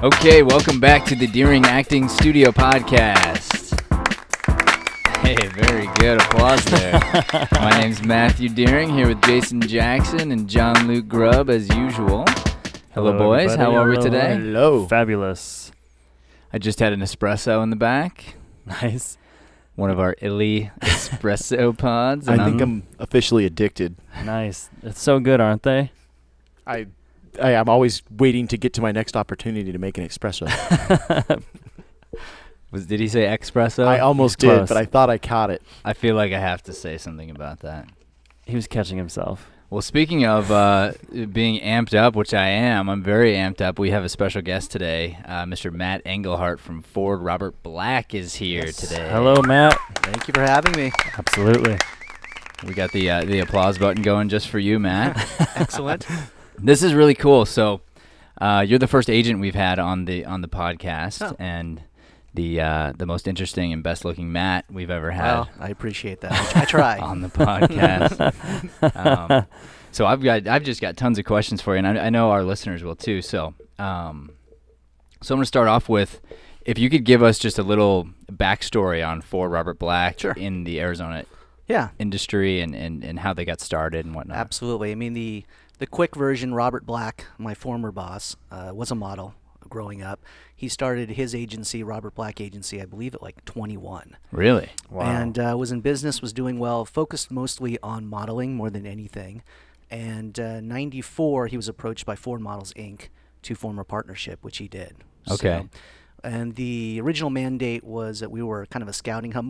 Okay, welcome back to the Deering Acting Studio Podcast. Hey, very good applause there. My name's Matthew Deering, here with Jason Jackson and John Luke Grubb as usual. Hello boys. Everybody. How are we today? Hello. Fabulous. I just had an espresso in the back. Nice. One of our illy espresso pods. I think I'm officially addicted. Nice. It's so good, aren't they? I'm always waiting to get to my next opportunity to make an espresso. Did he say espresso? I almost Close. did, but I thought I caught it. I feel like I have to say something about that. He was catching himself. Well, speaking of being amped up, which I am, I'm very amped up. We have a special guest today. Mr. Matt Englehart from FORD Robert Black is here today. Hello, Matt. Thank you for having me. Absolutely. We got the applause button going just for you, Matt. Excellent. This is really cool. So, you're the first agent we've had on the podcast, and the most interesting and best looking Matt we've ever had. Well, I appreciate that. I try on the podcast. So I've just got tons of questions for you, and I know our listeners will too. So, I'm going to start off with, if you could give us just a little backstory on FORD Robert Black in the Arizona industry and how they got started and whatnot. Absolutely. I mean, the quick version, Robert Black, my former boss, was a model growing up. He started his agency, Robert Black Agency, I believe at like 21. Really? Wow. And was in business, was doing well, focused mostly on modeling more than anything. And 94, he was approached by Ford Models, Inc. to form a partnership, which he did. Okay. And the original mandate was that we were kind of a scouting hub,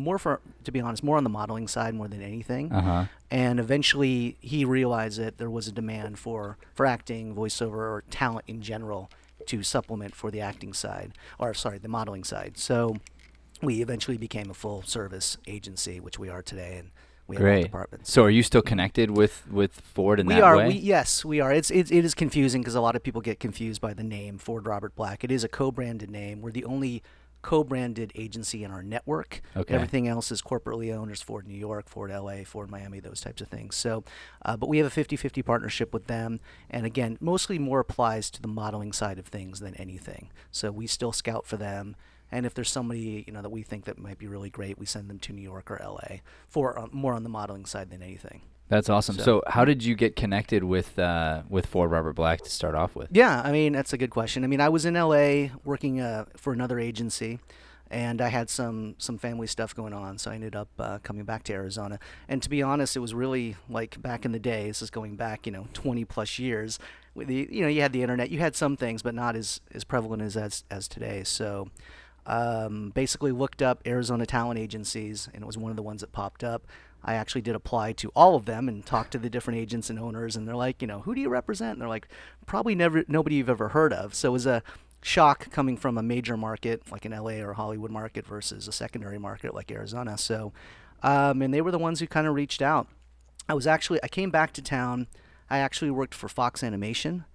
to be honest, more on the modeling side more than anything. Uh-huh. And eventually he realized that there was a demand for acting, voiceover, or talent in general to supplement for the acting side, the modeling side. So we eventually became a full service agency, which we are today, and we have all departments. So are you still connected with FORD in that way? Yes, we are. It is confusing because a lot of people get confused by the name FORD Robert Black. It is a co-branded name. We're the only co-branded agency in our network. Okay. Everything else is corporately owned. There's FORD New York, FORD LA, FORD Miami, those types of things. So, but we have a 50-50 partnership with them. And again, mostly more applies to the modeling side of things than anything. So we still scout for them. And if there's somebody that we think that might be really great, we send them to New York or LA for more on the modeling side than anything. That's awesome. So how did you get connected with FORD Robert Black to start off with? Yeah, I mean, that's a good question. I mean, I was in LA working for another agency, and I had some family stuff going on, so I ended up coming back to Arizona. And to be honest, it was really like back in the day. This is going back 20 plus years. With you had the internet, you had some things, but not as prevalent as today. So basically looked up Arizona talent agencies, and it was one of the ones that popped up. I actually did apply to all of them and talk to the different agents and owners, and they're like, who do you represent? And they're like, probably nobody you've ever heard of. So it was a shock coming from a major market like an LA or Hollywood market versus a secondary market like Arizona. So, and they were the ones who kind of reached out. I came back to town. I actually worked for Fox Animation.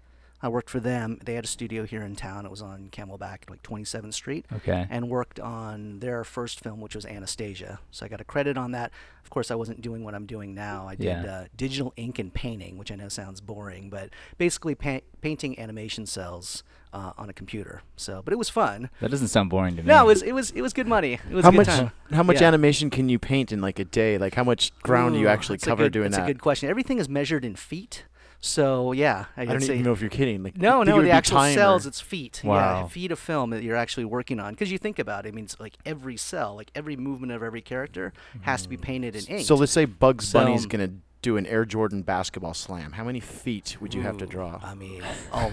I worked for them. They had a studio here in town. It was on Camelback, like 27th Street. Okay. And worked on their first film, which was Anastasia. So I got a credit on that. Of course, I wasn't doing what I'm doing now. I did digital ink and painting, which I know sounds boring, but basically painting animation cells on a computer. So, but it was fun. That doesn't sound boring to me. No, it was good money. It was a good time. How much animation can you paint in like a day? Like how much ground do you actually cover doing that? That's a good question. Everything is measured in feet. So yeah, I don't even know if you're kidding. Like, no, the actual cells, it's feet. Wow. Yeah, feet of film that you're actually working on. Because you think about it, I mean, it's like every cell, like every movement of every character has to be painted in ink. So let's say Bugs Bunny's gonna do an Air Jordan basketball slam. How many feet would you have to draw? I mean,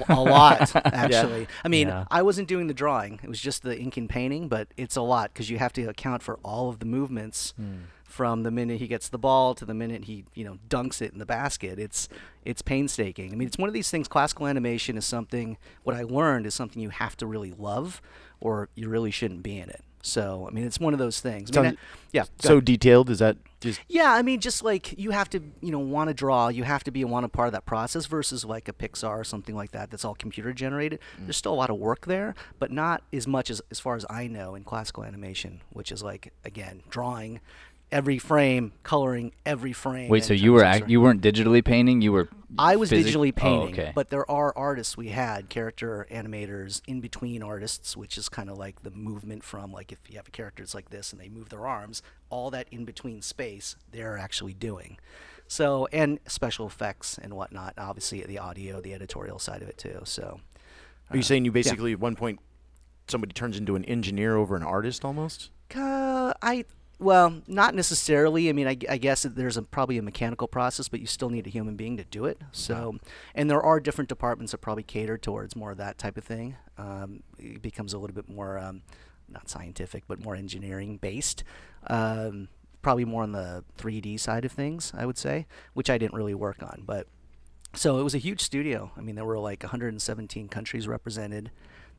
a lot, actually. Yeah. I mean, I wasn't doing the drawing. It was just the ink and painting, but it's a lot because you have to account for all of the movements from the minute he gets the ball to the minute he, dunks it in the basket. It's painstaking. I mean, it's one of these things. Classical animation is something, what I learned is something you have to really love or you really shouldn't be in it. So, I mean, it's one of those things. So detailed, is that just... Yeah, I mean, just like you have to, want to draw, you have to be a part of that process versus like a Pixar or something like that that's all computer generated. There's still a lot of work there, but not as much as far as I know in classical animation, which is like, again, drawing every frame, coloring every frame. Wait, so you weren't digitally painting? You were I was digitally painting, okay. but there are artists. We had character animators in between artists, which is kind of like the movement from, like, if you have a character that's like this and they move their arms, all that in between space they're actually doing. So, and special effects and whatnot, obviously the audio, the editorial side of it too. So, Are you saying you basically at one point somebody turns into an engineer over an artist almost? Well, not necessarily. I mean, I guess there's probably a mechanical process, but you still need a human being to do it. So, and there are different departments that probably cater towards more of that type of thing. It becomes a little bit more, not scientific, but more engineering based. Probably more on the 3D side of things, I would say, which I didn't really work on. But so it was a huge studio. I mean, there were like 117 countries represented.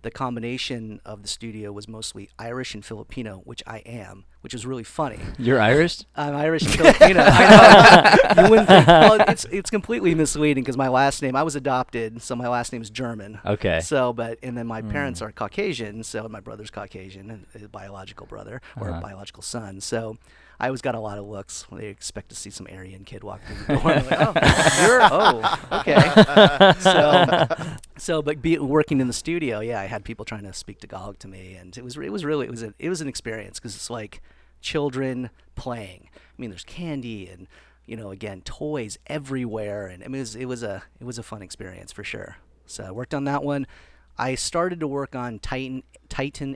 The combination of the studio was mostly Irish and Filipino, which I am, which is really funny. You're Irish? I'm Irish and Filipino. I know. You wouldn't think, well, it's completely misleading because my last name, I was adopted, so my last name is German. Okay. So, and then my parents are Caucasian, so my brother's Caucasian, and a biological brother or a biological son. So I always got a lot of looks when they expect to see some Aryan kid walk through the door. I'm like, okay. But working in the studio, yeah, I had people trying to speak Tagalog to me, and it was an experience because it's like children playing. I mean, there's candy and again toys everywhere, and I mean it was a fun experience for sure. So I worked on that one. I started to work on Titan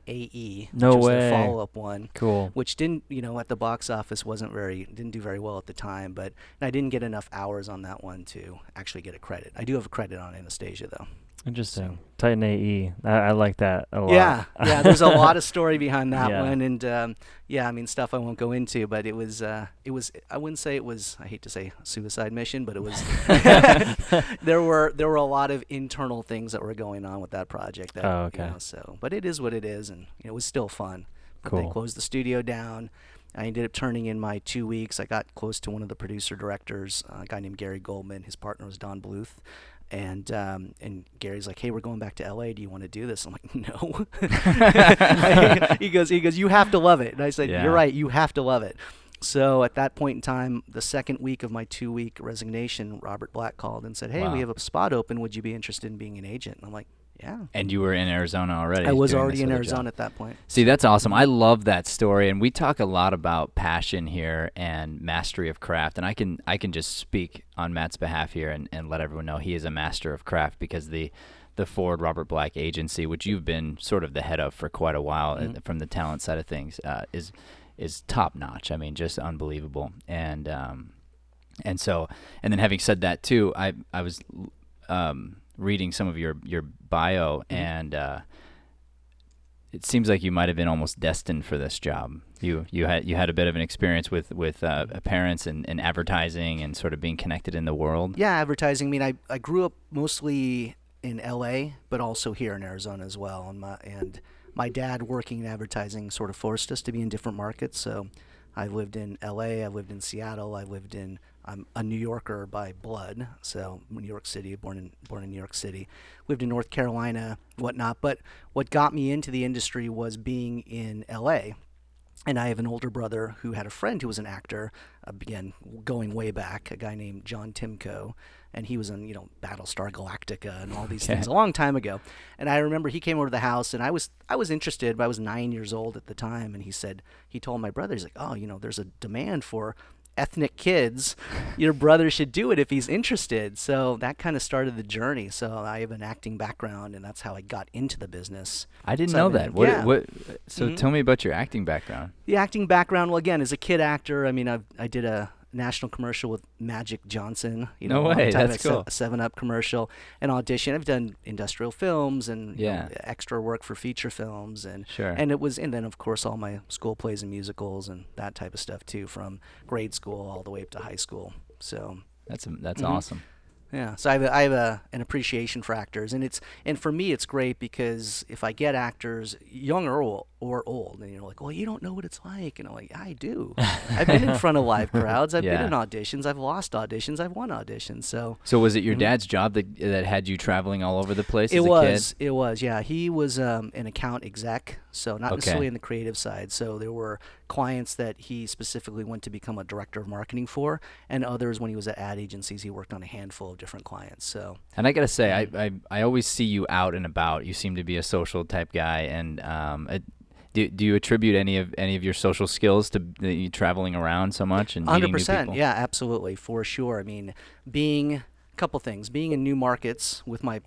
AE, which was their follow-up one. Cool. Which didn't, at the box office didn't do very well at the time, but I didn't get enough hours on that one to actually get a credit. I do have a credit on Anastasia though. Interesting. Titan AE. I like that a lot. Yeah, there's a lot of story behind that Yeah. one, and I mean stuff I won't go into, but it was I wouldn't say it was, I hate to say suicide mission, but it was there were a lot of internal things that were going on with that project. But it is what it is, and it was still fun. But Cool. They closed the studio down. I ended up turning in my 2 weeks. I got close to one of the producer directors, a guy named Gary Goldman. His partner was Don Bluth. And Gary's like, hey, we're going back to LA. Do you want to do this? I'm like, no. he goes, you have to love it. And I said, You're right, you have to love it. So at that point in time, the second week of my 2-week resignation, Robert Black called and said, hey, we have a spot open. Would you be interested in being an agent? And I'm like, yeah. And you were in Arizona already. I was doing already this in other Arizona job. at that point. See, that's awesome. I love that story, and we talk a lot about passion here and mastery of craft. And I can just speak on Matt's behalf here and let everyone know he is a master of craft because the FORD Robert Black agency, which you've been sort of the head of for quite a while from the talent side of things, is top notch. I mean, just unbelievable. And then having said that too, I was reading some of your bio, and it seems like you might have been almost destined for this job. You had a bit of an experience with parents and advertising and sort of being connected in the world. Yeah, advertising. I mean, I grew up mostly in LA, but also here in Arizona as well. And my dad working in advertising sort of forced us to be in different markets. So I lived in LA, I lived in Seattle, I'm a New Yorker by blood, so New York City, born in New York City. Lived in North Carolina, whatnot. But what got me into the industry was being in LA. And I have an older brother who had a friend who was an actor, again, going way back, a guy named John Timko. And he was in, Battlestar Galactica and all these things a long time ago. And I remember he came over to the house, and I was interested, but I was 9 years old at the time. And he told my brother, he's like, oh, there's a demand for ethnic kids. Your brother should do it if he's interested. So that kind of started the journey. So I have an acting background, and that's how I got into the business. I didn't know that. So tell me about your acting background. The acting background, well, again, as a kid actor, I mean, I did a national commercial with Magic Johnson. No way, that's cool. A 7-Up commercial, an audition. I've done industrial films and extra work for feature films, and then of course all my school plays and musicals and that type of stuff too, from grade school all the way up to high school. So that's awesome. Yeah, so I have an appreciation for actors, and for me it's great because if I get actors, young or old, and you're like, well, you don't know what it's like, and I'm like, I do. I've been in front of live crowds, I've been in auditions, I've lost auditions, I've won auditions. So was it your dad's job that had you traveling all over the place? It was. Yeah, he was an account exec, so not necessarily in the creative side. So there were clients that he specifically went to become a director of marketing for, and others when he was at ad agencies, he worked on a handful of different clients. So, and I gotta say, I always see you out and about. You seem to be a social type guy, and do you attribute any of your social skills to you traveling around so much and meeting new 100%, people? yeah, absolutely, for sure. I mean, being couple things, being in new markets with my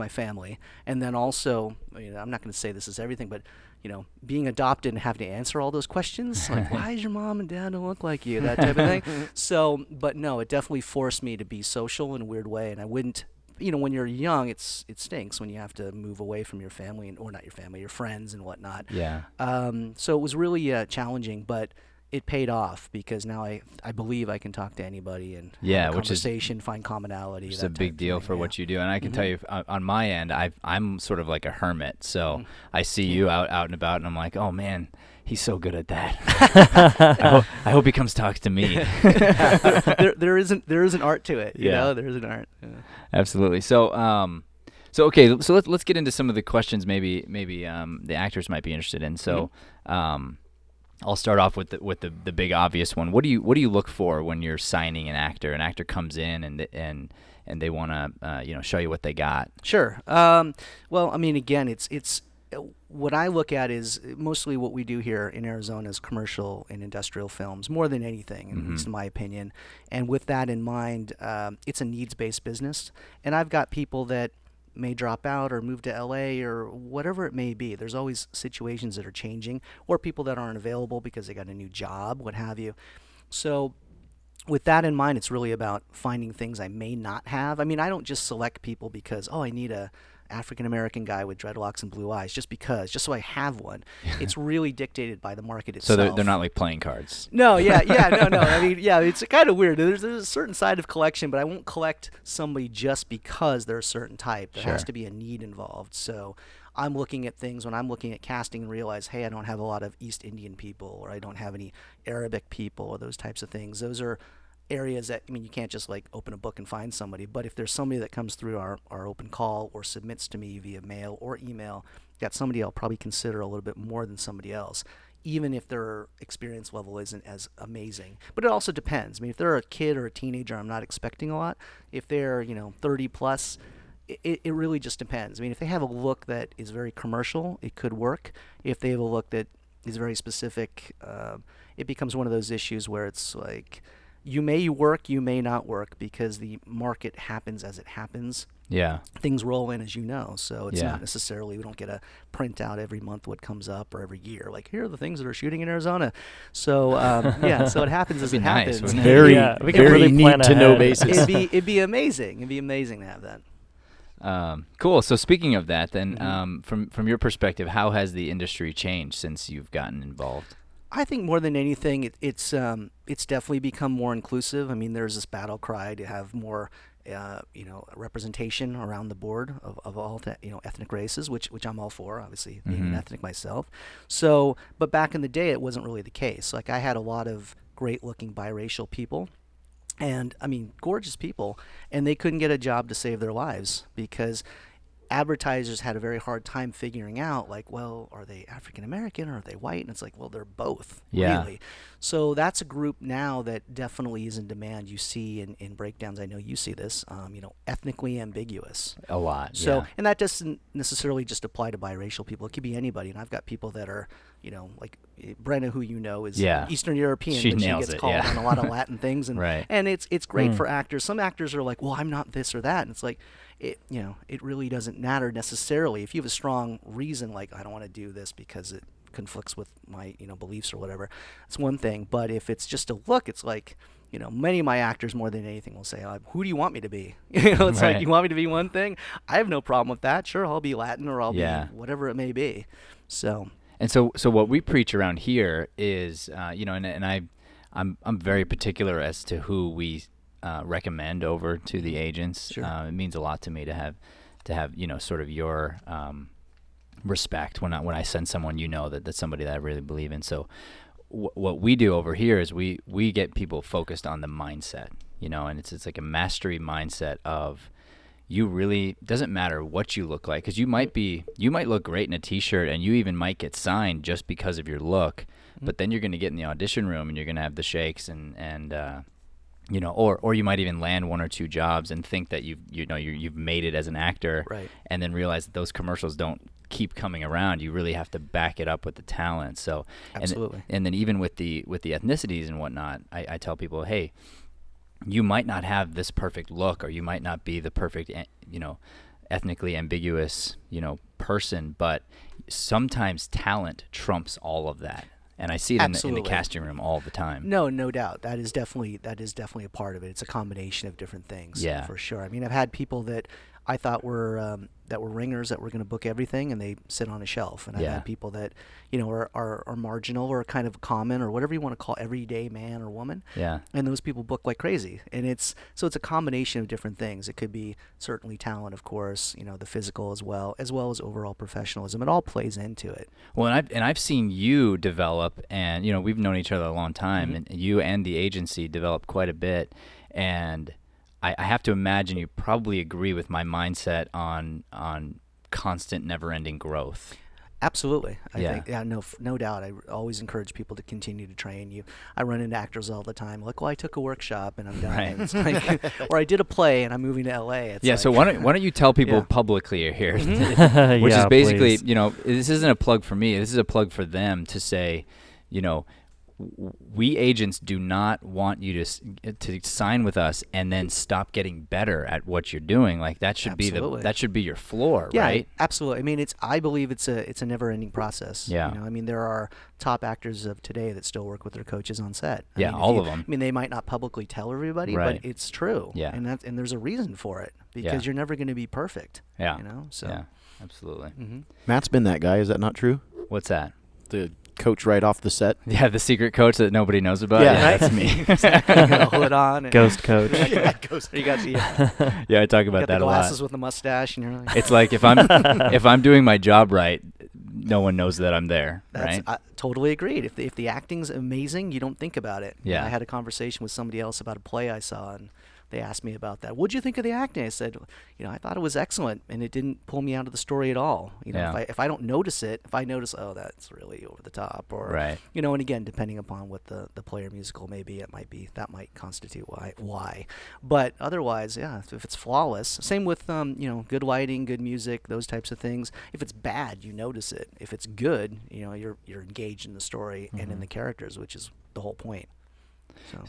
family, and then also, I'm not going to say this is everything, but being adopted and having to answer all those questions, like why is your mom and dad don't look like you, that type of thing. So, but no, it definitely forced me to be social in a weird way, and I wouldn't. When you're young, it stinks when you have to move away from your family, or not your family, your friends and whatnot. Yeah. So it was really challenging, but it paid off because now I believe I can talk to anybody and have a conversation, find commonality. It's a big deal for what you do, and I can tell you on my end, I'm sort of like a hermit, so I see you out and about, and I'm like, oh man, he's so good at that. I hope he comes talk to me. there is an art to it. There is an art. Yeah. Absolutely. So okay, so let's get into some of the questions maybe the actors might be interested in. So. I'll start off with the big obvious one. What do you look for when you're signing an actor? An actor comes in and they want to show you what they got. Sure. Well, I mean, again, it's what I look at is mostly what we do here in Arizona is commercial and industrial films more than anything, at least in my opinion. And with that in mind, it's a needs-based business, and I've got people that may drop out or move to LA or whatever it may be. There's always situations that are changing, or people that aren't available because they got a new job, what have you. So with that in mind, it's really about finding things I may not have. I mean, I don't just select people because, I need a African-American guy with dreadlocks and blue eyes just so I have one. It's really dictated by the market itself. So they're not like playing cards. No, no. I mean, it's kind of weird. There's a certain side of collection, but I won't collect somebody just because they're a certain type. There has to be a need involved. So I'm looking at things when I'm looking at casting and realize, hey, I don't have a lot of East Indian people, or I don't have any Arabic people, or those types of things. Those are areas that, you can't just like open a book and find somebody, but if there's somebody that comes through our open call or submits to me via mail or email, that's somebody I'll probably consider a little bit more than somebody else, even if their experience level isn't as amazing. But it also depends. If they're a kid or a teenager, I'm not expecting a lot. If they're 30 plus, it really just depends. If they have a look that is very commercial, it could work. If they have a look that is very specific, it becomes one of those issues where it's like, you may work, you may not work, because the market happens as it happens. Yeah. Things roll in, as you know, so it's not necessarily, we don't get a printout every month what comes up, or every year, like, here are the things that are shooting in Arizona. So, so it happens as it happens. Nice, we can really plan need to know ahead. basis. It'd be amazing. It'd be amazing to have that. Cool. So speaking of that, then, from your perspective, how has the industry changed since you've gotten involved? I think more than anything, it's definitely become more inclusive. There's this battle cry to have more, representation around the board of all ethnic races, which I'm all for, obviously being an ethnic myself. So, but back in the day, it wasn't really the case. Like, I had a lot of great-looking biracial people, and gorgeous people, and they couldn't get a job to save their lives because advertisers had a very hard time figuring out, like, well, are they African American or are they white? And it's like, well, they're both, really. So that's a group now that definitely is in demand. You see in breakdowns, I know you see this, ethnically ambiguous. A lot. So, and that doesn't necessarily just apply to biracial people. It could be anybody. And I've got people that are, like Brenna, who is Eastern European, she but nails she gets it, called on a lot of Latin things, and and it's great for actors. Some actors are like, well, I'm not this or that, and it's like, it really doesn't matter necessarily. If you have a strong reason, like, I don't want to do this because it conflicts with my beliefs or whatever, it's one thing. But if it's just a look, it's like, many of my actors more than anything will say, who do you want me to be? It's like, you want me to be one thing? I have no problem with that. Sure, I'll be Latin, or I'll be whatever it may be. So what we preach around here is, I'm very particular as to who we recommend over to the agents. Sure. It means a lot to me to have sort of your respect when I send someone, that's somebody that I really believe in. So what we do over here is we get people focused on the mindset, and it's like a mastery mindset of, you really, doesn't matter what you look like, because you might look great in a t-shirt, and you even might get signed just because of your look, but then you're going to get in the audition room and you're going to have the shakes and or you might even land 1 or 2 jobs and think that you've made it as an actor, Right. and then realize that those commercials don't keep coming around. You really have to back it up with the talent. So Absolutely. and then even with the ethnicities and whatnot, I tell people, hey, you might not have this perfect look, or you might not be the perfect ethnically ambiguous person, but sometimes talent trumps all of that. And I see it in the casting room all the time. No doubt. That is definitely a part of it. It's a combination of different things. Yeah. For sure. I mean, I've had people that I thought were ringers that were going to book everything, and they sit on a shelf. And I've had people that are marginal or kind of common or whatever you want to call everyday man or woman. Yeah. And those people book like crazy. And it's a combination of different things. It could be certainly talent, of course, the physical as well as overall professionalism. It all plays into it. Well, and I've seen you develop, and we've known each other a long time, and you and the agency developed quite a bit, and I have to imagine you probably agree with my mindset on constant, never-ending growth. Absolutely. I Yeah. think, no doubt. I always encourage people to continue to train. I run into actors all the time, like, well, I took a workshop and I'm done. Right. It's like, or I did a play and I'm moving to LA. It's like, So why don't you tell people publicly here, which is basically, this isn't a plug for me. This is a plug for them to say, we agents do not want you to sign with us and then stop getting better at what you're doing. Like that should be your floor, right? Absolutely. I mean, I believe it's a never-ending process. Yeah. I mean, there are top actors of today that still work with their coaches on set. I mean, all of them. I mean, they might not publicly tell everybody, Right. but it's true. Yeah. And there's a reason for it, because you're never going to be perfect. Yeah. So. Yeah. Absolutely. Matt's been that guy. Is that not true? What's that? The coach right off the set. Yeah, the secret coach that nobody knows about. Yeah, that's me. Exactly. You got a hood on. And Ghost coach. Ghost. You got Yeah, I talk about got that the a lot. glasses with the mustache, and you're like, It's like if I'm doing my job right, no one knows that I'm there, right? I totally agreed. If the acting's amazing, you don't think about it. Yeah. I had a conversation with somebody else about a play I saw, and they asked me about that. What'd you think of the acting? I said, I thought it was excellent, and it didn't pull me out of the story at all. If I don't notice it, if I notice, oh, that's really over the top, or Right. and again, depending upon what the play or musical may be, that might constitute why. But otherwise, yeah, if it's flawless, same with good lighting, good music, those types of things. If it's bad, you notice it. If it's good, you're engaged in the story and in the characters, which is the whole point.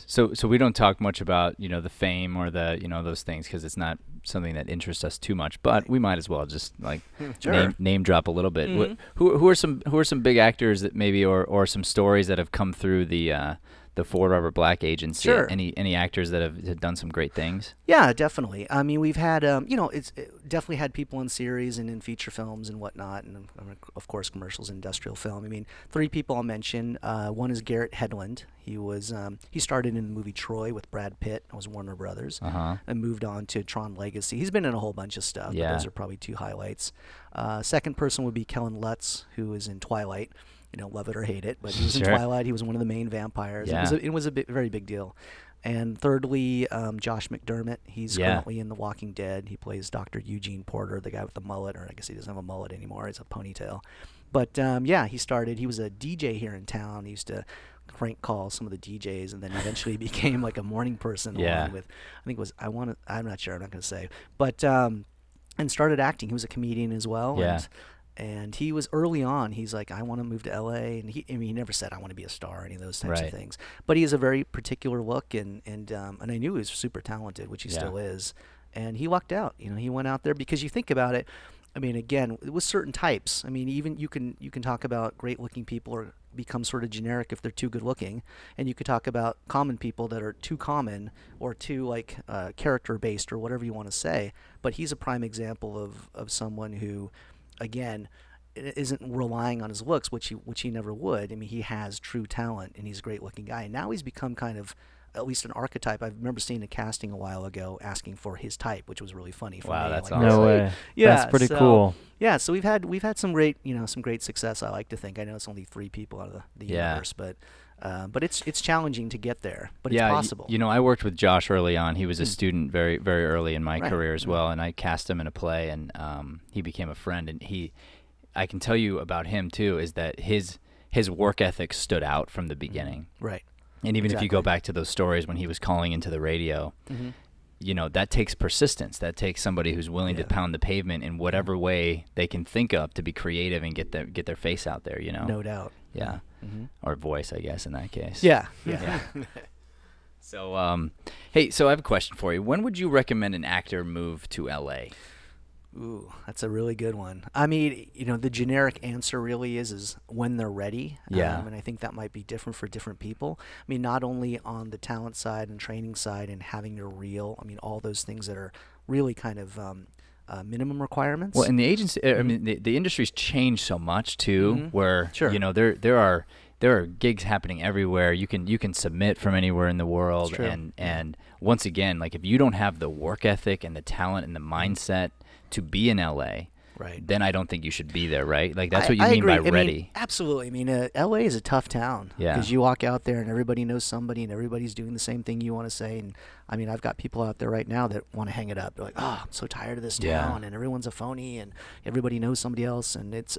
So we don't talk much about the fame or the those things, because it's not something that interests us too much. But we might as well just like Sure. name drop a little bit. Who are some big actors that maybe or some stories that have come through the FORD RBA Black agency? Sure. Any actors that have done some great things? Yeah, definitely. I mean, we've had, it's definitely had people in series and in feature films and whatnot, and of course commercials, and industrial film. I mean, 3 people I'll mention. One is Garrett Hedlund. He started in the movie Troy with Brad Pitt. It was Warner Brothers, and moved on to Tron Legacy. He's been in a whole bunch of stuff. Yeah. But those are probably 2 highlights. Second person would be Kellen Lutz, who is in Twilight. Love it or hate it, but he was in Sure. Twilight. He was one of the main vampires. Yeah. It was a very big deal. And thirdly, Josh Mcdermitt. He's currently in The Walking Dead. He plays Dr. Eugene Porter, the guy with the mullet, or I guess he doesn't have a mullet anymore. He's a ponytail. But he was a DJ here in town. He used to crank call some of the DJs, and then eventually became like a morning person. Yeah. Along with, I think it was, I'm not sure, I'm not going to say. But, and started acting. He was a comedian as well. Yeah. And he was early on. He's like, I want to move to LA, and he never said I want to be a star or any of those types Right. of things. But he has a very particular look, and I knew he was super talented, which he still is. And he lucked out. He went out there, because you think about it. I mean, again, with certain types. I mean, even you can talk about great-looking people or become sort of generic if they're too good-looking, and you could talk about common people that are too common or too character-based or whatever you want to say. But he's a prime example of someone who, again, isn't relying on his looks, which he never would. I mean, he has true talent, and he's a great-looking guy. And now he's become kind of at least an archetype. I remember seeing a casting a while ago asking for his type, which was really funny for me. Wow, that's Like, awesome. No way. Yeah, That's pretty so- cool. Yeah, so we've had some great success. I like to think. I know it's only 3 people out of the universe, but it's challenging to get there, but it's possible. I worked with Josh early on. He was a student very, very early in my Right. career as well, and I cast him in a play, and he became a friend. And I can tell you about him too, is that his work ethic stood out from the beginning. Right. And even if you go Exactly. back to those stories when he was calling into the radio, Mm-hmm. you know, that takes persistence. That takes somebody who's willing to Yeah. pound the pavement in whatever way they can think of to be creative and get their face out there, you know? No doubt. Yeah. Mm-hmm. Or voice, I guess, in that case. Yeah. Yeah. So, hey, so I have a question for you. When would you recommend an actor move to LA? Ooh, that's a really good one. I mean, you know, the generic answer really is when they're ready. Yeah. And I think that might be different for different people. I mean, not only on the talent side and training side and having your reel, I mean, all those things that are really kind of minimum requirements. Well, in the agency, I mean, the industry's changed so much too, Mhm. where Sure. you know there are gigs happening everywhere. You can submit from anywhere in the world, true. and once again, like if you don't have the work ethic and the talent and the mindset to be in LA, Right. then I don't think you should be there, right? Like that's what you I mean agree. by I mean, ready. absolutely. I mean, LA is a tough town. Yeah. Because you walk out there and everybody knows somebody and everybody's doing the same thing you want to say. And I mean, I've got people out there right now that want to hang it up. They're like, oh, I'm so tired of this Yeah. town and everyone's a phony and everybody knows somebody else. And it's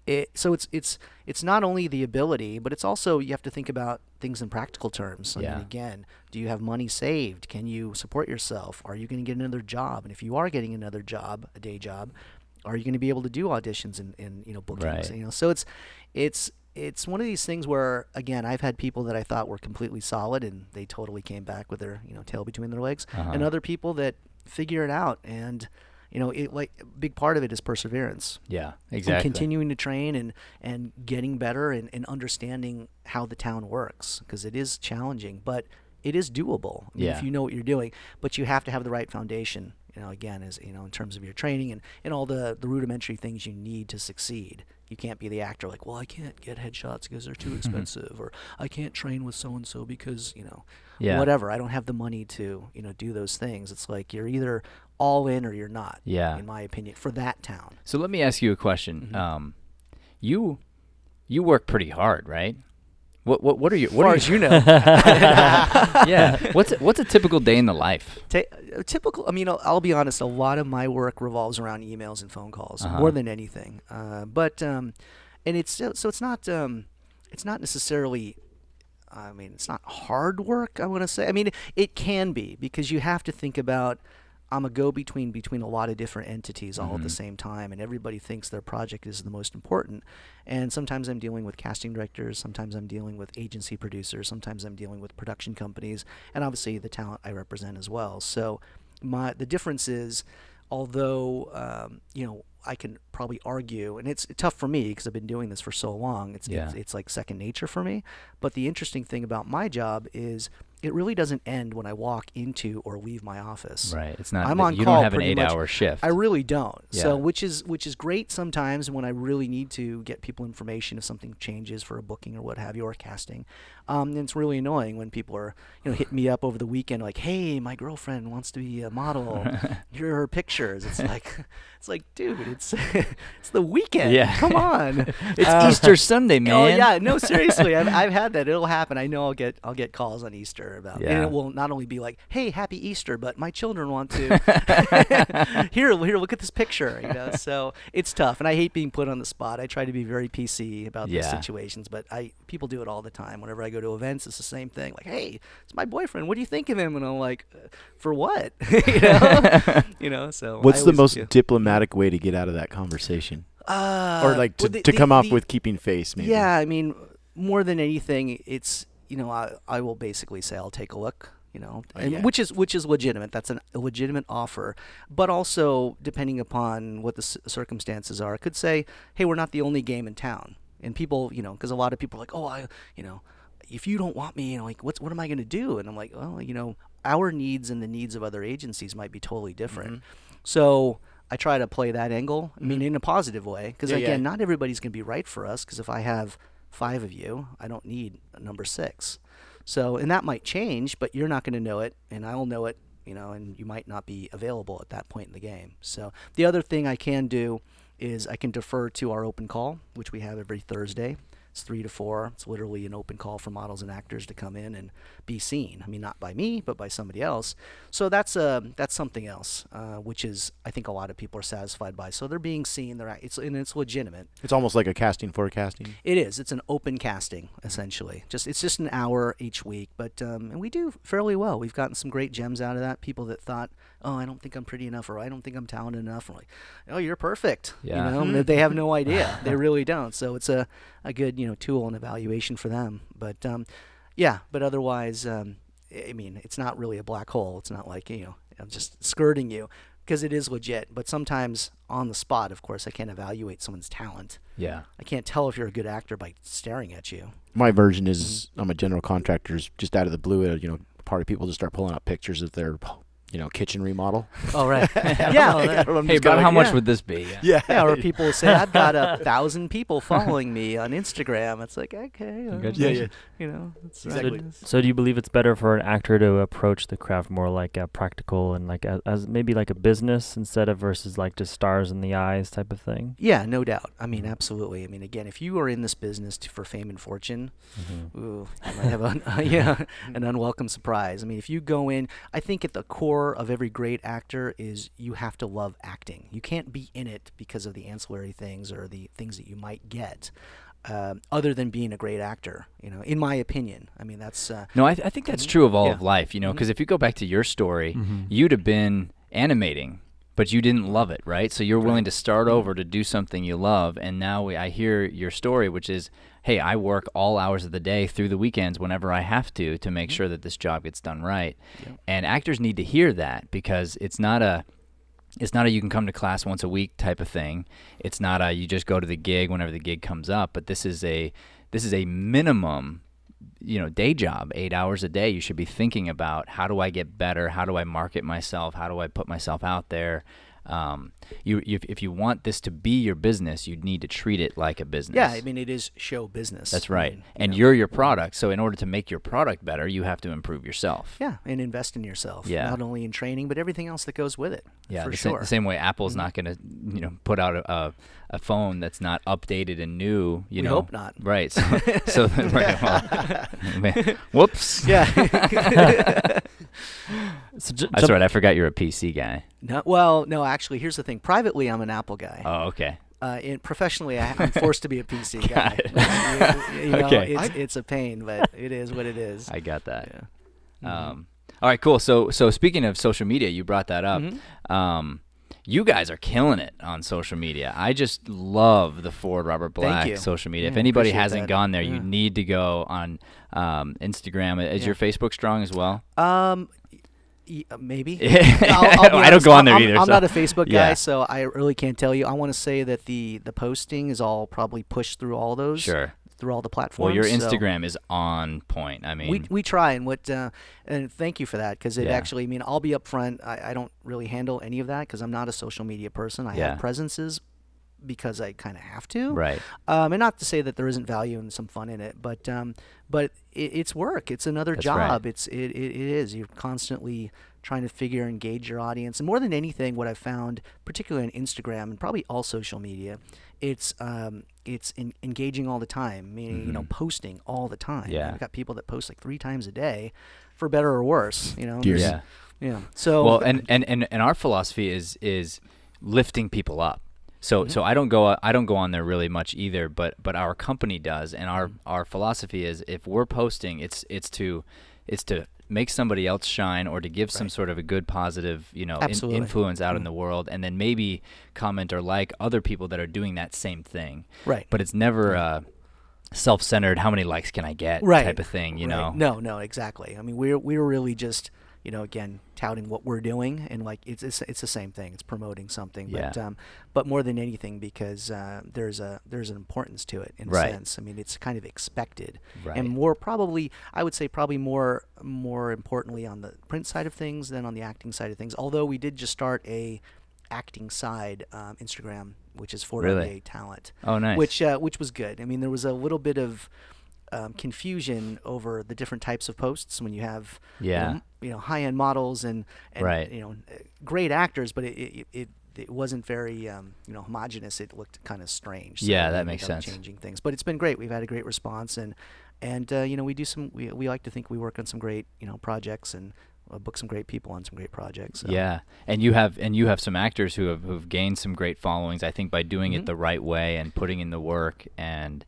it's not only the ability, but it's also you have to think about things in practical terms. I Yeah. mean, again, do you have money saved? Can you support yourself? Are you going to get another job? And if you are getting another job, a day job, are you going to be able to do auditions and you know bookings? Right. You know, so it's one of these things where again I've had people that I thought were completely solid and they totally came back with their tail between their legs, and other people that figure it out and. You know, like a big part of it is perseverance. Yeah, And exactly. continuing to train and getting better and understanding how the town works because it is challenging, but it is doable. I mean, Yeah. if you know what you're doing, but you have to have the right foundation. Again, in terms of your training and all the rudimentary things you need to succeed. You can't be the actor like, well, I can't get headshots because they're too expensive, or I can't train with so and so because Yeah. whatever. I don't have the money to do those things. It's like you're either all in or you're not. Yeah. In my opinion, for that town. So let me ask you a question. Mm-hmm. You work pretty hard, right? What are you? As What far are as you? you know. Yeah. What's a typical day in the life? Typical. I mean, I'll be honest. A lot of my work revolves around emails and phone calls more than anything. And it's it's not necessarily. I mean, it's not hard work. I want to say. I mean, it can be because you have to think about. I'm a go-between between a lot of different entities all at the same time, and everybody thinks their project is the most important. And sometimes I'm dealing with casting directors, sometimes I'm dealing with agency producers, sometimes I'm dealing with production companies, and obviously the talent I represent as well. So the difference is, although I can probably argue, and it's tough for me because I've been doing this for so long. It's like second nature for me. But the interesting thing about my job is it really doesn't end when I walk into or leave my office. Right. It's not. I'm on you call don't have an pretty much. 8-hour shift. I really don't. Yeah. So which is great sometimes when I really need to get people information if something changes for a booking or what have you, or casting. And it's really annoying when people are hitting me up over the weekend like, hey, my girlfriend wants to be a model. Here are her pictures. It's like, dude, it's the weekend. Yeah. Come on. It's Easter Sunday, man. Oh yeah, no, seriously, I've had that. It'll happen. I know I'll get calls on Easter about, Yeah. and it will not only be like, "Hey, happy Easter," but my children want to. here, look at this picture. So it's tough, and I hate being put on the spot. I try to be very PC about those Yeah. situations, but people do it all the time. Whenever I go to events, it's the same thing. Like, "Hey, it's my boyfriend. What do you think of him?" And I'm like, "For what?" So What's I the always most do. diplomatic way to get out of that conversation? Or like well, to come off with keeping face, maybe? Yeah, I mean, more than anything, it's I will basically say I'll take a look, and yeah. which is legitimate. That's a legitimate offer, but also depending upon what the circumstances are, I could say, hey, we're not the only game in town, and people, because a lot of people are like, oh, if you don't want me, like what am I going to do? And I'm like, well, our needs and the needs of other agencies might be totally different, so. I try to play that angle, I mean, in a positive way, because again, not everybody's going to be right for us, because if I have 5 of you, I don't need a number 6. So, and that might change, but you're not going to know it, and I'll know it, and you might not be available at that point in the game. So the other thing I can do is I can defer to our open call, which we have every Thursday. It's 3 to 4. It's literally an open call for models and actors to come in and be seen. I mean, not by me, but by somebody else. So that's something else, which is I think a lot of people are satisfied by. So they're being seen. It's legitimate. It's almost like a casting for a casting. It is. It's an open casting essentially. It's just an hour each week, but and we do fairly well. We've gotten some great gems out of that. People that thought, oh, I don't think I'm pretty enough, or I don't think I'm talented enough. We're like, oh, you're perfect. Yeah. You know, they have no idea. They really don't. So it's a good tool and evaluation for them. But yeah, but otherwise, I mean, it's not really a black hole. It's not like I'm just skirting you, because it is legit. But sometimes on the spot, of course, I can't evaluate someone's talent. Yeah. I can't tell if you're a good actor by staring at you. My version is I'm a general contractor, just out of the blue, party people just start pulling up pictures of their kitchen remodel. Oh, right. Yeah. Hey, about how much would this be? Yeah. Yeah, or people will say, I've got 1,000 people following me on Instagram. It's like, okay. Congratulations. It's Exactly. So do you believe it's better for an actor to approach the craft more like a practical and like as maybe like a business instead of versus like just stars in the eyes type of thing? Yeah, no doubt. I mean, absolutely. I mean, again, if you are in this business for fame and fortune, ooh, you might have an unwelcome surprise. I mean, if you go in, I think at the core of every great actor is you have to love acting. You can't be in it because of the ancillary things or the things that you might get. Other than being a great actor, in my opinion. I mean, that's... No, I think that's true of all of life, because if you go back to your story, you'd have been animating, but you didn't love it, right? So you're willing to start over to do something you love, and now I hear your story, which is, hey, I work all hours of the day through the weekends whenever I have to make sure that this job gets done right. Yep. And actors need to hear that, because it's not a you can come to class once a week type of thing. It's not a you just go to the gig whenever the gig comes up. But this is a minimum, day job, 8 hours a day. You should be thinking about, how do I get better? How do I market myself? How do I put myself out there? If you want this to be your business, you need to treat it like a business. Yeah, I mean, it is show business. That's right. And you're your product. So in order to make your product better, you have to improve yourself. Yeah, and invest in yourself. Yeah. Not only in training, but everything else that goes with it. Yeah, for sure. The same way Apple's not going to, put out a phone that's not updated and new. We hope not. Right. So right, well, whoops. Yeah. That's right. I forgot you're a PC guy. No, actually, here's the thing. Privately, I'm an Apple guy. Oh, okay. Professionally, I'm forced to be a PC guy. It's a pain, but it is what it is. I got that. Yeah. All right, cool. So speaking of social media, you brought that up. You guys are killing it on social media. I just love the FORD Robert Black social media. If anybody hasn't gone there, you need to go on Instagram. Is your Facebook strong as well? Maybe. I don't go on there either. I'm not a Facebook guy, so I really can't tell you. I want to say that the posting is all probably pushed through all those. Sure. Through all the platforms. Well, your Instagram is on point. I mean, we try, and thank you for that, because it actually, I mean, I'll be upfront. I don't really handle any of that because I'm not a social media person. I have presences because I kind of have to. Right. And not to say that there isn't value and some fun in it, but it's work. It's another job. Right. It is. You're constantly trying to engage your audience. And more than anything, what I've found, particularly on Instagram and probably all social media, it's engaging all the time, meaning, posting all the time. Yeah. I've got people that post like 3 times a day, for better or worse, Yeah. Yeah. So well, and our philosophy is lifting people up. So I don't go on there really much either, but our company does, and our philosophy is, if we're posting, it's to make somebody else shine, or to give some sort of a good positive influence out in the world, and then maybe comment or like other people that are doing that same thing. Right. But it's never self-centered, how many likes can I get type of thing, you know. No, exactly. I mean, we're really just again, touting what we're doing, and like it's the same thing. It's promoting something, but more than anything, because there's an importance to it in a sense. I mean, it's kind of expected, and I would say probably more importantly on the print side of things than on the acting side of things. Although we did just start a acting side Instagram, which is FORD RBA Talent. Oh, nice. Which was good. I mean, there was a little bit of confusion over the different types of posts when you have Yeah. high-end models and Right. great actors, but it wasn't very homogenous. It looked kind of strange. So Yeah, we that ended makes up sense. changing things, but it's been great. We've had a great response, and we do some. We like to think we work on some great projects and book some great people on some great projects. So. Yeah, and you have some actors who've gained some great followings, I think, by doing it the right way and putting in the work. And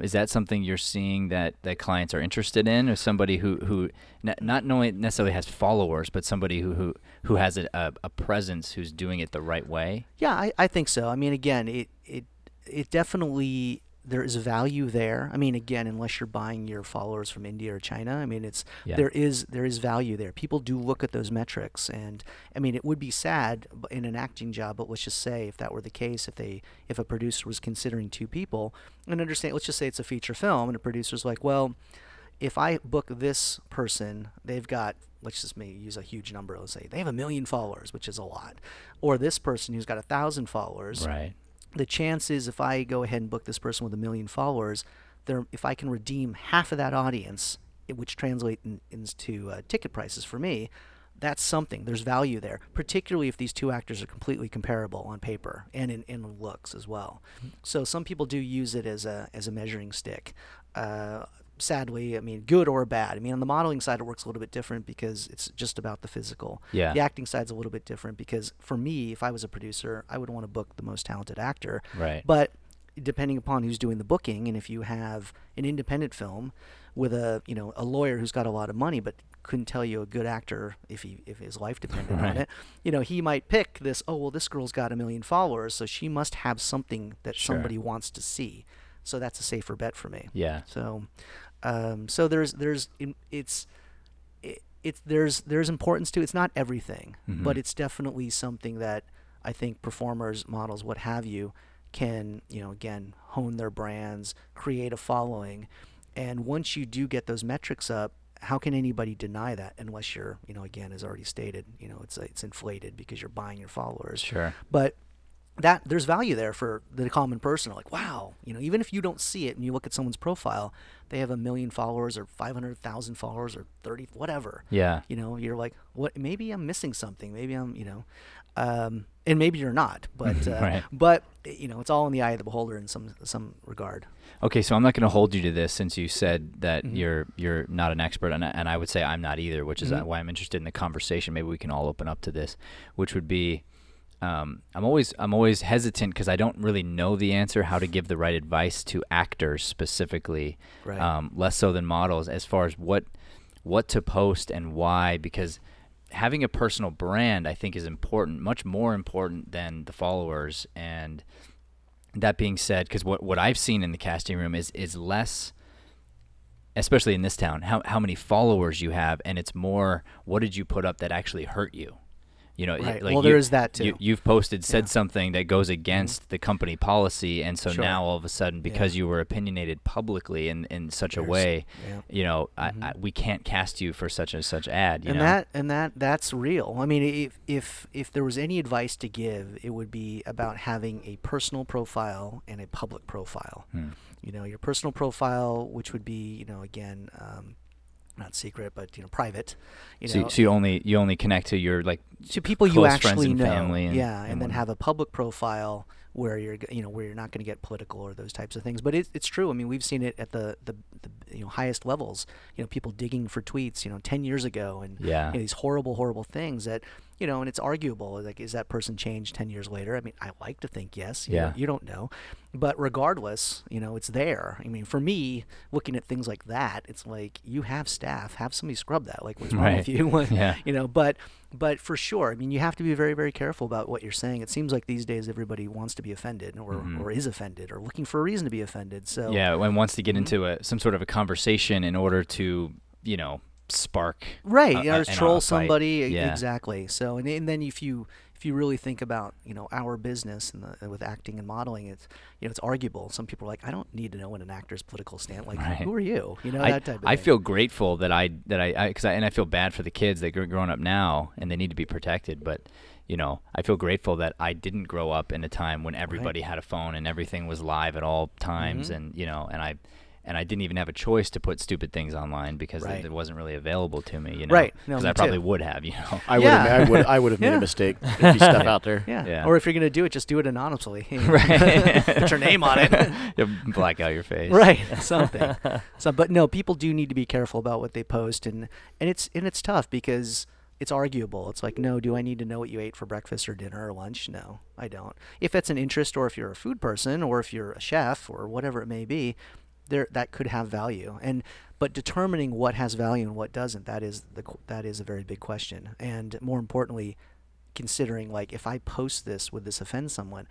is that something you're seeing that clients are interested in, or somebody who not only necessarily has followers, but somebody who has a presence, who's doing it the right way? Yeah, I think so. I mean, again, it definitely, there is value there. I mean, again, unless you're buying your followers from India or China, I mean, there is value there. People do look at those metrics, and I mean, it would be sad in an acting job, but let's just say if that were the case, if a producer was considering two people, and understand, let's just say it's a feature film, and a producer's like, well, if I book this person, they've got, let's just maybe use a huge number, let's say they have 1 million followers, which is a lot, or this person who's got 1,000 followers. Right. The chances, if I go ahead and book this person with 1 million followers, if I can redeem half of that audience, which translates into ticket prices for me, that's something. There's value there, particularly if these two actors are completely comparable on paper and in looks as well. So some people do use it as a measuring stick. Sadly, I mean, good or bad. I mean, on the modeling side, it works a little bit different because it's just about the physical. Yeah. The acting side's a little bit different because for me, if I was a producer, I would want to book the most talented actor. Right. But depending upon who's doing the booking, and if you have an independent film with a lawyer who's got a lot of money but couldn't tell you a good actor if his life depended on it, he might pick this. Oh well, this girl's got 1 million followers, so she must have something that somebody wants to see. So that's a safer bet for me. Yeah. So. So there's importance to it. It's not everything, but it's definitely something that I think performers, models, what have you, can again hone their brands, create a following, and once you do get those metrics up, how can anybody deny that unless you're again, as already stated, it's inflated because you're buying your followers. Sure. But that there's value there for the common person. Like, wow, even if you don't see it and you look at someone's profile, they have 1 million followers or 500,000 followers or 30, whatever. Yeah. You're like, what? Maybe I'm missing something. Maybe I'm, and maybe you're not. But Right. But it's all in the eye of the beholder in some regard. Okay, so I'm not going to hold you to this since you said that you're not an expert, and I would say I'm not either, which is why I'm interested in the conversation. Maybe we can all open up to this, which would be. I'm always hesitant because I don't really know the answer, how to give the right advice to actors specifically, Right. Less so than models, as far as what to post and why, because having a personal brand, I think, is important, much more important than the followers. And that being said, because what I've seen in the casting room is less, especially in this town, how many followers you have, and it's more, what did you put up that actually hurt you? Right. Like well, there is that too. You've said something that goes against the company policy, and so Sure. now all of a sudden, because you were opinionated publicly in such a way, we can't cast you for such and such ad. That's real. I mean, if there was any advice to give, it would be about having a personal profile and a public profile. Your personal profile, which would be, again. Not secret, but private. So you only connect to your to people close you friends actually and know, family, and then have a public profile where you're not going to get political or those types of things. But it's true. I mean, we've seen it at the highest levels. People digging for tweets 10 years ago, and these horrible things that. And it's arguable. Like, is that person changed 10 years later? I mean, I like to think yes. You don't know. But regardless, it's there. I mean, for me, looking at things like that, it's like, you have staff. Have somebody scrub that. Like, what's wrong with you? Yeah. But for sure, I mean, you have to be very, very careful about what you're saying. It seems like these days everybody wants to be offended or is offended or looking for a reason to be offended. So and wants to get into some sort of a conversation in order to, spark or troll a somebody. Yeah. Exactly. So and then if you really think about our business and with acting and modeling, it's arguable. Some people are like, I don't need to know what an actor's political stand. Like, who are you? That type of thing. I feel grateful that I feel bad for the kids that are growing up now and they need to be protected, but I feel grateful that I didn't grow up in a time when everybody had a phone and everything was live at all times, and and I didn't even have a choice to put stupid things online because Right. it wasn't really available to me, you know. Right. No, Because me I probably too. would have, you know. I would have made Yeah. a mistake. There'd be stuff out there. Yeah. Yeah. Or if you're gonna do it, just do it anonymously. Right. Put your name on it. You black out your face. Right. Something. But no, people do need to be careful about what they post, and it's tough because it's arguable. It's like, no, do I need to know what you ate for breakfast or dinner or lunch? No, I don't. If that's an interest, or if you're a food person, or if you're a chef, or whatever it may be, that could have value. But determining what has value and what doesn't, that is a very big question. And more importantly, considering, like, if I post this, would this offend someone?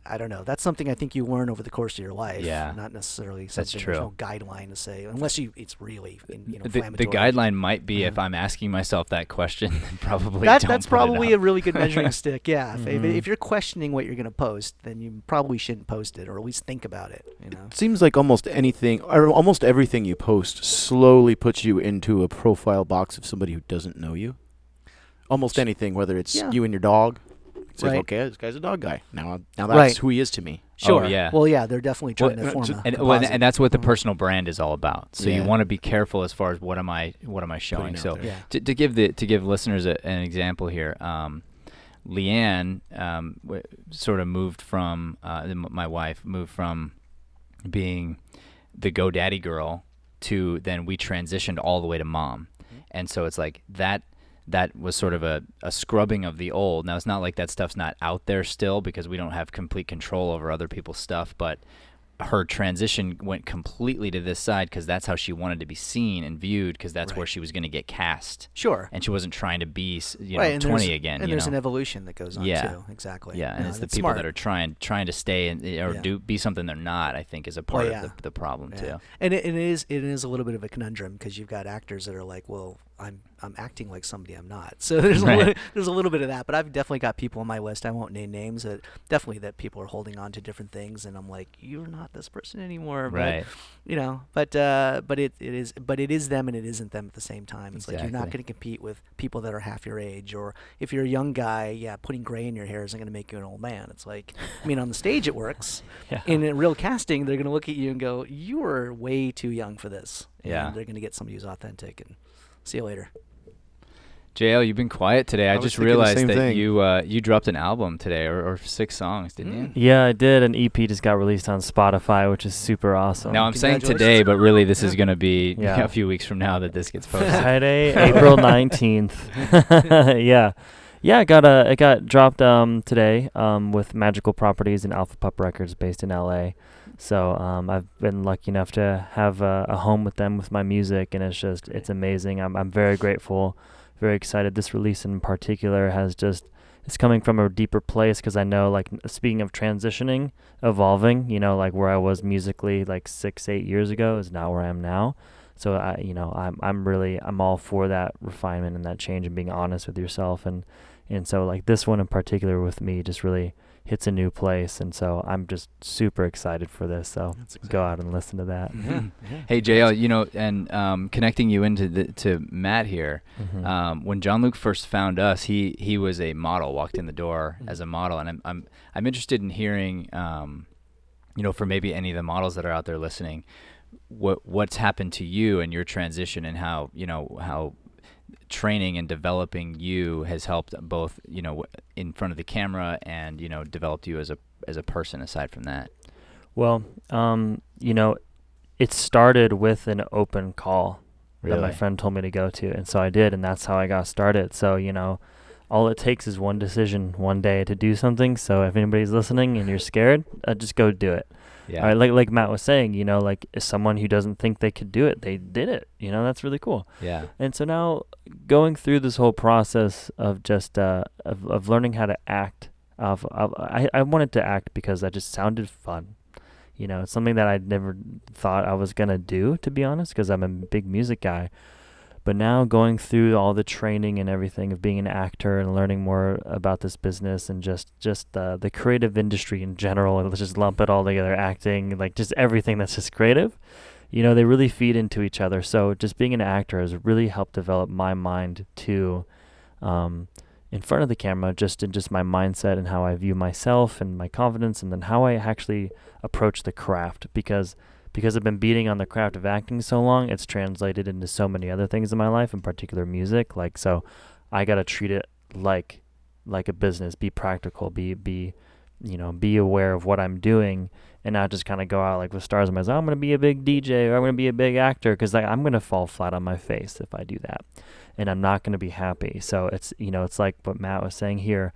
I don't know. That's something I think you learn over the course of your life. Yeah. Not necessarily That's something. true. There's no guideline to say, unless it's really The inflammatory. guideline might be if Yeah. I'm asking myself that question, then probably That's don't put it probably up. a really good measuring stick. Yeah. Mhm. If you're questioning what you're going to post, then you probably shouldn't post it, or at least think about it. You know. It seems like almost anything, or almost everything you post slowly puts you into a profile box of somebody who doesn't know you. Almost anything, whether it's Yeah. you and your dog. It's like, Right. okay, this guy's a dog guy. Now that's Right. who he is to me. Sure. Oh, yeah. Well, yeah, they're definitely trying Well, to form a and composite. that's what the Mhm. personal brand is all about. So you Yeah. want to be careful as far as what am I showing. out So there. Yeah. to give listeners an example here, Leanne sort of moved from my wife moved from being the GoDaddy girl to then we transitioned all the way to mom, and so it's like that was sort of a scrubbing of the old. Now it's not like that stuff's not out there still because we don't have complete control over other people's stuff, but her transition went completely to this side because that's how she wanted to be seen and viewed, because that's where Right. she was going to get cast, Sure. and she wasn't trying to be Right, and 20 there's- again. And you there's know? an evolution that goes on Yeah. too. Exactly. Yeah, and No, it's the that's people smart. that are trying to stay or Yeah. be something they're not, I think, is a part yeah. of the problem Yeah. too. And it is a little bit of a conundrum because you've got actors that are like, well, I'm acting like somebody I'm not. So there's Right. there's a little bit of that. But I've definitely got people on my list. I won't name names. That definitely that people are holding on to different things, and I'm like, you're not this person anymore. Right. But it is them and it isn't them at the same time. It's like you're not Exactly. going to compete with people that are half your age, or if you're a young guy, yeah, putting gray in your hair isn't going to make you an old man. It's like, I mean, on the stage it works. Yeah. In a real casting, they're going to look at you and go, you are way too young for this. Yeah. And they're going to get somebody who's authentic, and see you later. JL, you've been quiet today. I was just thinking the realized same that thing. you dropped an album today, or 6 songs, didn't you? Yeah, I did. An EP just got released on Spotify, which is super awesome. Now I'm saying Congratulations. today, but really this is going to be Yeah. a few weeks from now that this gets posted. Friday, April 19th. Yeah. Yeah, it got dropped today with Magical Properties and Alpha Pup Records based in LA. So I've been lucky enough to have a home with them with my music, and it's amazing. I'm very grateful, very excited. This release in particular it's coming from a deeper place because I know, like, speaking of transitioning, evolving, like where I was musically like 6-8 years ago is not where I am now. So I'm all for that refinement and that change and being honest with yourself, and so like this one in particular with me just really hits a new place, and so I'm just super excited for this. So go out and listen to that. Hey JL, and connecting you to Matt here. Mhm. When John Luke first found us, he was a model, walked in the door as a model, and I'm interested in hearing, for maybe any of the models that are out there listening, what's happened to you and your transition, and how training and developing you has helped both, in front of the camera and, developed you as a person aside from that. Well, it started with an open call that my Really? friend told me to go to, and so I did, and that's how I got started. So, all it takes is one decision one day to do something. So if anybody's listening and you're scared, just go do it. Yeah. All right, like Matt was saying, like someone who doesn't think they could do it, they did it. That's really cool. Yeah. And so now going through this whole process of just of learning how to act, I wanted to act because that just sounded fun. It's something that I'd never thought I was gonna do, to be honest, because I'm a big music guy. But now going through all the training and everything of being an actor and learning more about this business and just the creative industry in general, and let's just lump it all together, acting, like just everything that's just creative, they really feed into each other. So just being an actor has really helped develop my mind to in front of the camera, just in just my mindset and how I view myself and my confidence, and then how I actually approach the craft, because I've been beating on the craft of acting so long, it's translated into so many other things in my life, in particular music. Like, so I got to treat it like a business, be practical, be aware of what I'm doing, and not just kind of go out like with stars in my eyes, I'm going to be a big DJ or I'm going to be a big actor, because I'm going to fall flat on my face if I do that, and I'm not going to be happy. So it's, it's like what Matt was saying here.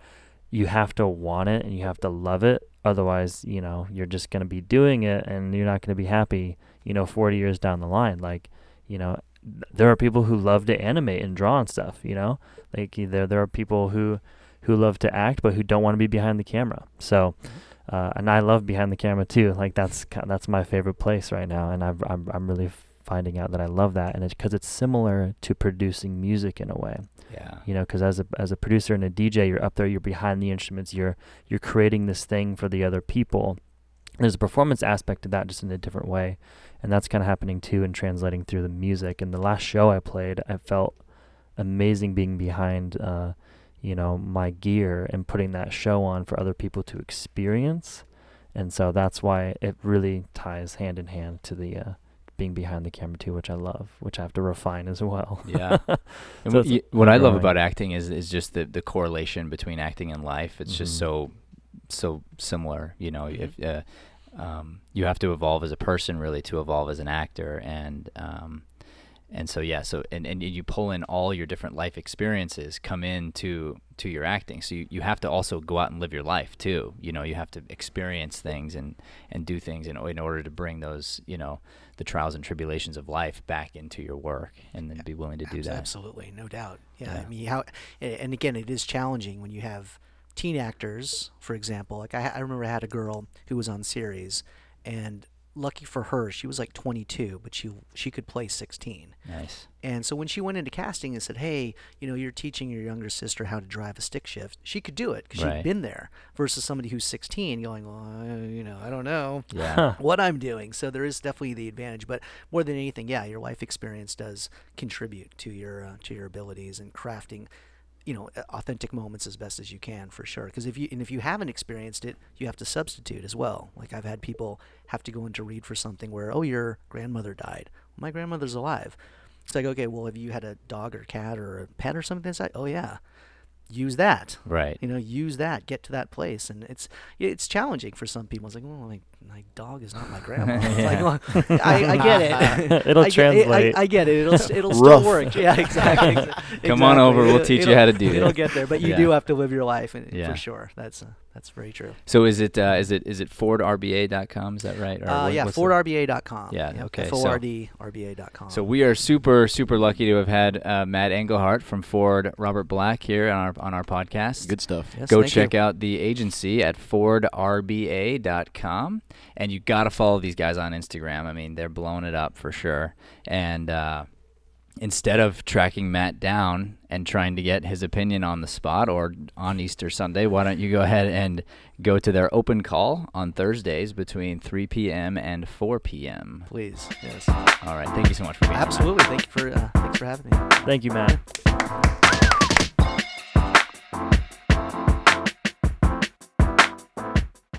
You have to want it and you have to love it. Otherwise, you're just going to be doing it and you're not going to be happy, 40 years down the line. Like, there are people who love to animate and draw and stuff, like there are people who love to act, but who don't want to be behind the camera. So, and I love behind the camera too. Like that's my favorite place right now. And I'm really finding out that I love that. And it's because it's similar to producing music in a way. Yeah. Because as a producer and a DJ, you're up there, you're behind the instruments, you're creating this thing for the other people. There's a performance aspect to that, just in a different way. And that's kind of happening too and translating through the music. And the last show I played, I felt amazing being behind, my gear and putting that show on for other people to experience. And so that's why it really ties hand in hand to the being behind the camera too, which I love, which I have to refine as well. Yeah. So what I love about acting is just the correlation between acting and life. It's just so similar, if you have to evolve as a person really to evolve as an actor. And so you pull in all your different life experiences come into your acting. So you have to also go out and live your life too. You have to experience things and do things in order to bring those, the trials and tribulations of life back into your work, and then be willing to do that. Absolutely, no doubt. Yeah. I mean, and again, it is challenging when you have teen actors, for example. Like I remember I had a girl who was on series, and lucky for her, she was like 22, but she could play 16. Nice. And so when she went into casting and said, hey, you're teaching your younger sister how to drive a stick shift, she could do it because she'd been there, versus somebody who's 16 going, well, I don't know what I'm doing. So there is definitely the advantage. But more than anything, your life experience does contribute to your abilities and crafting authentic moments as best as you can, for sure. Because if you haven't experienced it, you have to substitute as well. Like I've had people have to go in to read for something where, your grandmother died. Well, my grandmother's alive. It's like, okay, well, have you had a dog or cat or a pet or something inside? Oh yeah. Use that. Right. Use that. Get to that place, and it's challenging for some people. It's like, well, my dog is not my grandma. It's like, well, I get it. It'll translate. I get it. It'll still work. Yeah, exactly. Come on over. We'll teach you how to do it. It'll get there, but you do have to live your life, for sure. That's very true. So is it FORDRBA.com? Is that right? Or FORDRBA.com. Yeah. Okay. FORDRBA.com. So we are super lucky to have had Matt Englehart from FORD Robert Black here on our podcast. Good stuff. Yes, Go check out the agency at FORDRBA.com, and you got to follow these guys on Instagram. I mean, they're blowing it up for sure. And instead of tracking Matt down and trying to get his opinion on the spot or on Easter Sunday, why don't you go ahead and go to their open call on Thursdays between 3 p.m. and 4 p.m. Please, yes. All right. Thank you so much for being here. Absolutely. Thanks for having me. Thank you, Matt.